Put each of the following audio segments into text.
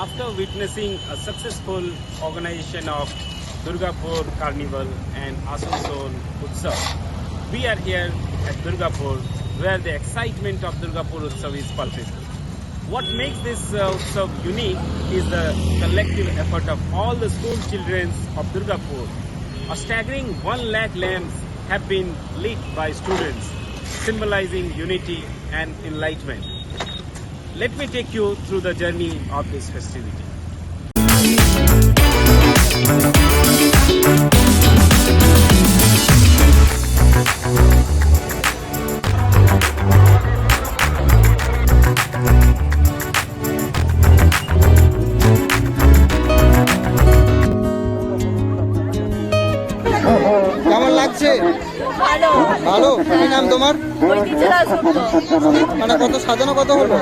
After witnessing a successful organization of Durgapur Carnival and Asansol Utsav, we are here at Durgapur where the excitement of Durgapur Utsav is palpable. What makes this Utsav unique is the collective effort of all the school children of Durgapur. A staggering 1 lakh lamps have been lit by students, symbolizing unity and enlightenment. Let me take you through the journey of this festivity. কেমন লাগছে? ভালো ভালো। কি নাম তোমার? ঐতিহ্যরা সত্য মানে কত সাজানো কত হলো?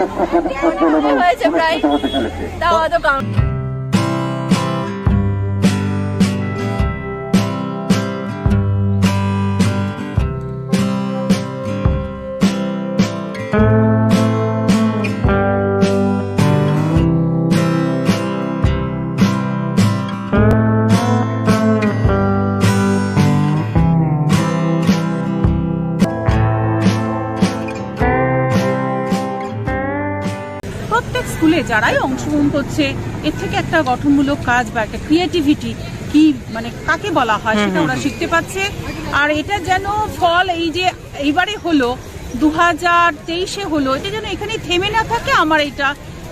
হয়েছে প্রায় তাও অত কাউন্ট প্রত্যেক স্কুলে যারাই অংশগ্রহণ করছে এর থেকে একটা গঠনমূলক কাজ বা একটা ক্রিয়েটিভিটি কি মানে কাকে বলা হয় সেটা ওরা শিখতে পাচ্ছে। আর এটা যেন ফল এই যে এইবারে হলো 2023-এ হলো, এটা যেন এখানে থেমে না থাকে। আমার এটা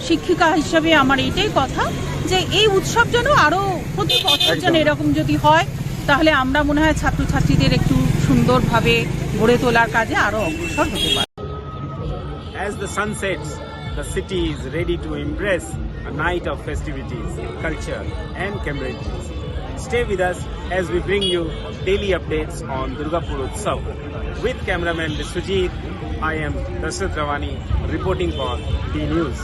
শিক্ষিকা হিসাবে আমার এইটাই কথা যে এই উৎসব যেন আরো প্রতি বছর যেন এরকম যদি হয় তাহলে আমরা মনে হয় ছাত্রছাত্রীদের একটু সুন্দরভাবে গড়ে তোলার কাজে আরো অগ্রসর হতে পারি। As the sun sets, the city is ready to embrace a night of festivities, culture and camaraderie. Stay with us as we bring you daily updates on Durgapur Utsav. With cameraman Sujit, I am Dasrat Rawani reporting for D News.